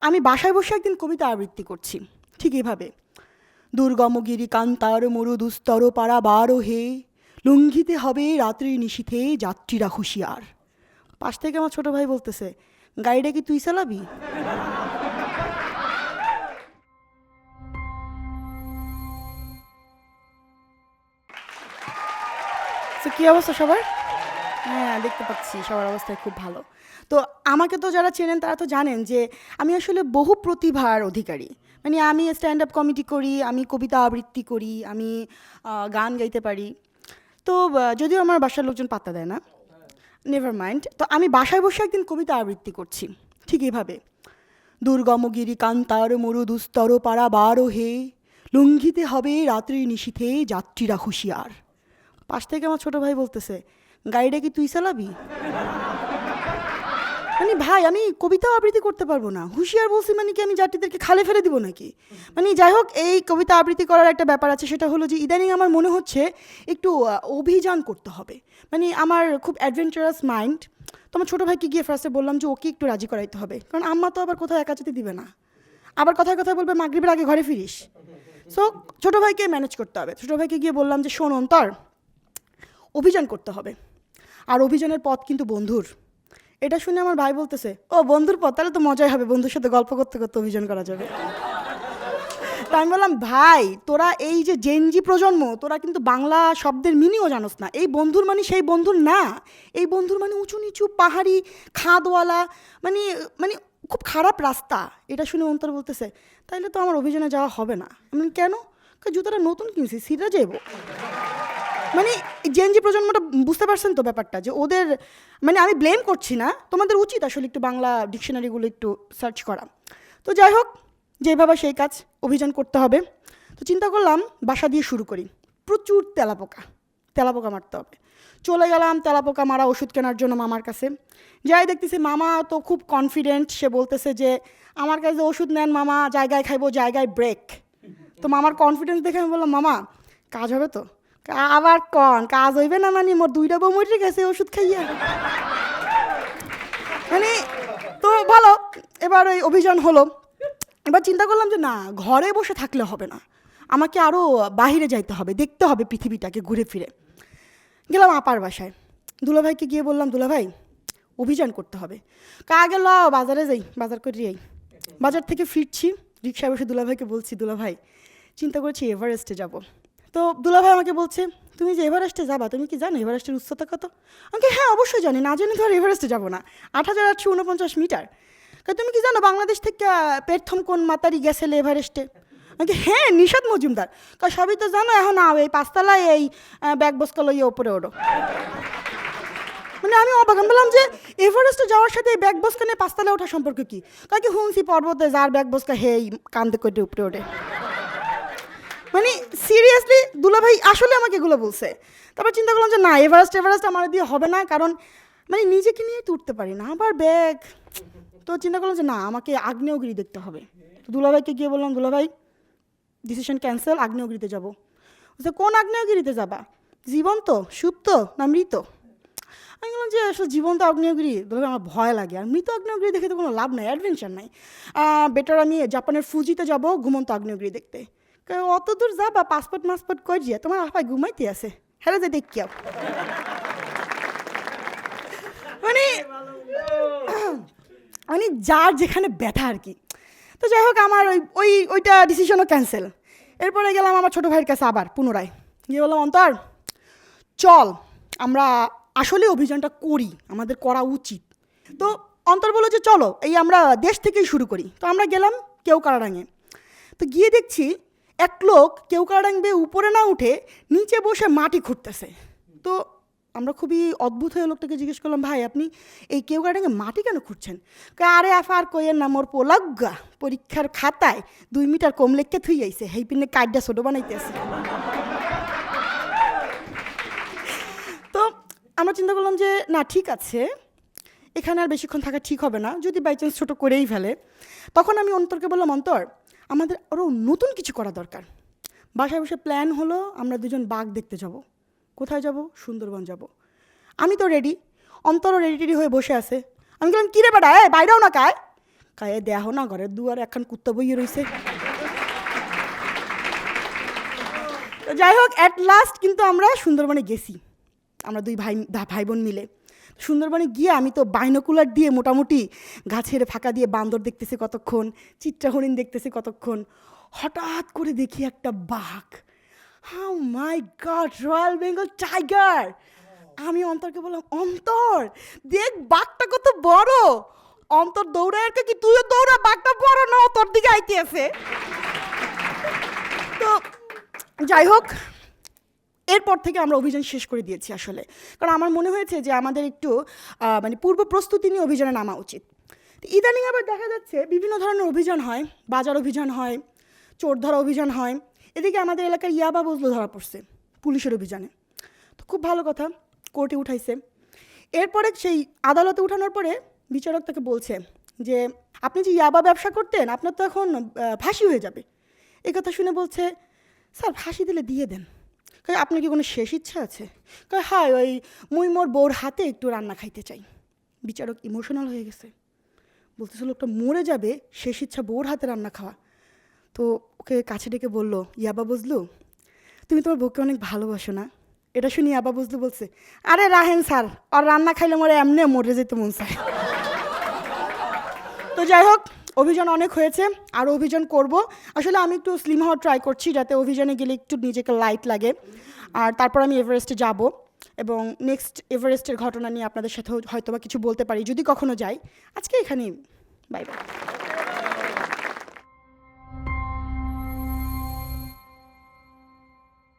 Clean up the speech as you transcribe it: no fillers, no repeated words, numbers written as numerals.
আমি বাসায় বসে একদিন কবিতা আবৃত্তি করছি ঠিক এইভাবে। দুর্গমগিরি কান্তার মরু দুস্তর পাড়া বারো হে, লঙ্ঘিতে হবে রাত্রি নিশীথে যাত্রীরা হুঁশিয়ার। পাশ থেকে আমার ছোট ভাই বলতেছে, গাড়িটা কি তুই চালাবি? তো কী অবস্থা সবার? হ্যাঁ, দেখতে পাচ্ছি সবার অবস্থায় খুব ভালো। তো আমাকে তো যারা চেনেন তারা তো জানেন যে আমি আসলে বহু প্রতিভার অধিকারী। মানে আমি স্ট্যান্ড আপ কমেডি করি, আমি কবিতা আবৃত্তি করি, আমি গান গাইতে পারি। তো যদিও আমার বাসার লোকজন পাত্তা দেয় না, নেভার মাইন্ড। তো আমি বাসায় বসে একদিন কবিতা আবৃত্তি করছি ঠিক এইভাবে। দুর্গমগিরি কান্তার মরু দুস্তর পাড়া বারো হে, লঙ্ঘিতে হবে রাত্রি নিশীথে যাত্রীরা হুঁশিয়ার। পাশ থেকে আমার ছোট ভাই বলতেছে, গাড়িটা কি তুই চালাবি? মানে ভাই, আমি কবিতাও আবৃত্তি করতে পারবো না, হুঁশিয়ার বলছি মানে কি আমি যাত্রীদেরকে খালে ফেলে দিব নাকি? মানে যাই হোক, এই কবিতা আবৃত্তি করার একটা ব্যাপার আছে, সেটা হলো যে ইদানিং আমার মনে হচ্ছে একটু অভিযান করতে হবে। মানে আমার খুব অ্যাডভেঞ্চারাস মাইন্ড। তো আমার ছোটো ভাইকে গিয়ে ফার্স্টে বললাম যে ওকে একটু রাজি করাইতে হবে, কারণ আম্মা তো আবার কোথাও একা যেতে দিবে না, আবার কথায় কথায় বলবে মাগরিবের আগে ঘরে ফিরিস। সো ছোটো ভাইকে ম্যানেজ করতে হবে। ছোটো ভাইকে গিয়ে বললাম যে শোন অন্তর, অভিযান করতে হবে, আর অভিযানের পথ কিন্তু বন্ধুর। এটা শুনে আমার ভাই বলতেছে, ও বন্ধুর পথ, তাহলে তো মজাই হবে, বন্ধুর সাথে গল্প করতে করতে অভিযান করা যাবে। তা আমি বললাম, ভাই তোরা এই যে জেনজি প্রজন্ম, তোরা কিন্তু বাংলা শব্দের মিনিও জানোস না। এই বন্ধুর মানে সেই বন্ধুর না, এই বন্ধুর মানে উঁচু নিচু পাহাড়ি খাদওয়ালা, মানে মানে খুব খারাপ রাস্তা। এটা শুনে অন্তর বলতেছে, তাইলে তো আমার অভিযানে যাওয়া হবে না। আমি কেন? জুতাটা নতুন কিনছি, সিরা যাইব। মানে জেনজি প্রজন্মটা বুঝতে পারছেন তো ব্যাপারটা, যে ওদের মানে আমি ব্লেম করছি না, তোমাদের উচিত আসলে একটু বাংলা ডিকশনারিগুলো একটু সার্চ করা। তো যাই হোক, যেভাবে সেই কাজ, অভিযান করতে হবে। তো চিন্তা করলাম বাসা দিয়ে শুরু করি। প্রচুর তেলাপোকা, তেলাপোকা মারতে হবে। চলে গেলাম তেলাপোকা মারা ওষুধ কেনার জন্য মামার কাছে। যাই দেখতেছি মামা তো খুব কনফিডেন্ট, সে বলতেছে যে আমার কাছে ওষুধ নেন মামা, জায়গায় খাইবো জায়গায় ব্রেক। তো মামার কনফিডেন্স দেখে আমি বললাম, মামা কাজ হবে তো? আবার কন কাজ হইবে না, মানে মোর দুইটা বউ মরে গেছে ওষুধ খাইয়া। মানে তো ভালো, এবার ওই অভিযান হলো। এবার চিন্তা করলাম যে না, ঘরে বসে থাকলে হবে না, আমাকে আরও বাহিরে যাইতে হবে, দেখতে হবে পৃথিবীটাকে ঘুরে ফিরে। গেলাম আপার বাসায়, দুলাভাইকে গিয়ে বললাম, দুলাভাই অভিযান করতে হবে। গেল বাজারে যাই, বাজার করে যাই। বাজার থেকে ফিরছি, রিক্সায় বসে দুলাভাইকে বলছি, দুলাভাই চিন্তা করছি এভারেস্টে যাব। তো দুলাভাই আমাকে বলছে, তুমি যে এভারেস্টে যাবা, তুমি কি জানো এভারেস্টের উচ্চতা কত? আমাকে হ্যাঁ অবশ্যই জানি, না জানি তো আর এভারেস্টে যাবো না। ৮,৮৪৯ মিটার। তুমি কি জানো বাংলাদেশ থেকে প্রথম কোন মাতারি গেছিলে এভারেস্টে? আমাকে হ্যাঁ, নিশাদ মজুমদার। সবই তো জানো, এখন এই পাঁচতলায় এই ব্যাগ বস্কা লইয়া উপরে ওঠো। মানে আমি অবাক, আমি বললাম যে এভারেস্টে যাওয়ার সাথে এই ব্যাগ বস্কা নিয়ে পাঁচতলায় ওঠার সম্পর্ক কি? কি হুমসি পর্বতে যার ব্যাগ বস্কা হেই কান্দে করে উপরে ওঠে। মানে সিরিয়াসলি দুলাভাই আসলে আমাকে এগুলো বলছে। তারপর চিন্তা করলাম যে না, এভারেস্ট এভারেস্ট আমার দিয়ে হবে না, কারণ মানে নিজেকে নিয়েই তো উঠতে পারি না, আবার ব্যাগ। তো চিন্তা করলাম যে না, আমাকে আগ্নেয়গিরি দেখতে হবে। তো দুলাভাইকে গিয়ে বললাম, দুলাভাই ডিসিশন ক্যান্সেল, আগ্নেয়গিরিতে যাবো। বলছে কোন আগ্নেয়গিরিতে যাবা? জীবন্ত, সুপ্ত না মৃত? আমি বললাম যে আসলে জীবন্ত আগ্নেয়গিরি দুলাভাই আমার ভয় লাগে, আর মৃত আগ্নেয়গিরি দেখে তো কোনো লাভ নাই, অ্যাডভেঞ্চার নাই। বেটার আমি জাপানের ফুজিতে যাব ঘুমন্ত আগ্নেয়গিরি দেখতে। অত দূর যাবা পাসপোর্ট মাসপোর্ট করিয়া, তোমার আপায় ঘুমাইতে আছে, হ্যাঁ যে দেখিয়াও। মানে মানে যার যেখানে ব্যথা আর কি। তো যাই হোক, আমার ওইটা ডিসিশনও ক্যান্সেল। এরপরে গেলাম আমার ছোটো ভাইয়ের কাছে আবার পুনরায়, গিয়ে বললাম, অন্তর চল আমরা আসলে অভিযানটা করি, আমাদের করা উচিত। তো অন্তর বললো যে চলো এই আমরা দেশ থেকেই শুরু করি। তো আমরা গেলাম কেওক্রাডাঙে। তো গিয়ে দেখছি এক লোক কেওক্রাডাং বেয়ে উপরে না উঠে নিচে বসে মাটি খুঁড়তেছে। তো আমরা খুবই অদ্ভুত হয়ে লোকটাকে জিজ্ঞেস করলাম, ভাই আপনি এই কেওক্রাডাঙে মাটি কেন খুঁড়ছেন? আরে আফার কইয়ের না, মোর পোলাগ্গা পরীক্ষার খাতায় 2 মিটার কম লেখকে থুই আইছে, হেই পিনে কাঠটা ছোটো বানাইতে আছে। তো আমরা চিন্তা করলাম যে না ঠিক আছে, এখানে আর বেশিক্ষণ থাকা ঠিক হবে না, যদি বাই চান্স ছোটো করেই ফেলে। তখন আমি অন্তরকে বললাম, অন্তর আমাদের আরও নতুন কিছু করা দরকার। বাসায় বসে প্ল্যান হলো আমরা দুজন বাঘ দেখতে যাব। কোথায় যাব? সুন্দরবন যাব। আমি তো রেডি, অন্তরও রেডি টেডি হয়ে বসে আছে। আমি বললাম, কী রে বেটা, বাইরেও না কায়? কায়ে দেহ না ঘরের দুয়ারে একখান কুত্তা বইয়ে রয়েছে। তো যাই হোক, অ্যাট লাস্ট কিন্তু আমরা সুন্দরবনে গেছি, আমরা দুই ভাই বোন মিলে। সুন্দরবনে গিয়ে আমি তো বাইনোকুলার দিয়ে মোটামুটি গাছের ফাঁকা দিয়ে বান্দর দেখতেছি কতক্ষণ, চিত্রা হরিণ দেখতেছি কতক্ষণ, হঠাৎ করে দেখি একটা বাঘ। How my god, royal Bengal tiger! আমি অন্তরকে বললাম, অন্তর দেখ বাঘটা কত বড়। অন্তর দৌড়ায় আর কি, তুইও দৌড়া, বাঘটা বড় না, তোর দিকে আইতে আছে। তো যাই হোক, এরপর থেকে আমরা অভিযান শেষ করে দিয়েছি আসলে, কারণ আমার মনে হয়েছে যে আমাদের একটু মানে পূর্ব প্রস্তুতি নিয়ে অভিযানে নামা উচিত। ইদানিং আবার দেখা যাচ্ছে বিভিন্ন ধরনের অভিযান হয়, বাজার অভিযান হয়, চোর ধরা অভিযান হয়। এদিকে আমাদের এলাকার ইয়াবা বজলু ধরা পড়ছে পুলিশের অভিযানে। তো খুব ভালো কথা, কোর্টে উঠাইছে। এরপরে সেই আদালতে উঠানোর পরে বিচারক তাকে বলছে যে আপনি যে ইয়াবা ব্যবসা করতেন, আপনার তো এখন ফাঁসি হয়ে যাবে। এই কথা শুনে বলছে, স্যার ফাঁসি দিলে দিয়ে দেন। আপনার কি কোনো শেষ ইচ্ছা আছে? হ্যাঁ, ওই মুই মোর বউর হাতে একটু রান্না খাইতে চাই। বিচারক ইমোশনাল হয়ে গেছে, বলতেছিল লোকটা মরে যাবে, শেষ ইচ্ছা বউর হাতে রান্না খাওয়া। তো ওকে কাছে ডেকে বলল, ইয়াবা বজলু, তুমি তোমার বউকে অনেক ভালোবাসো না? এটা শুনি ইয়াবা বজলু বলছে, আরে রাহেন স্যার, আর রান্না খাইলে মরে এমনি মরে যেতে মন চায়। তো যাই হোক, অভিযান অনেক হয়েছে, আরও অভিযান করব। আসলে আমি একটু স্লিম হওয়ার ট্রাই করছি, যাতে অভিযানে গেলে একটু নিজেকে লাইট লাগে। আর তারপর আমি এভারেস্টে যাব এবং নেক্সট এভারেস্টের ঘটনা নিয়ে আপনাদের সাথে হয়তো বা কিছু বলতে পারি যদি কখনো যাই। আজকে এখানেই, বাই বাই।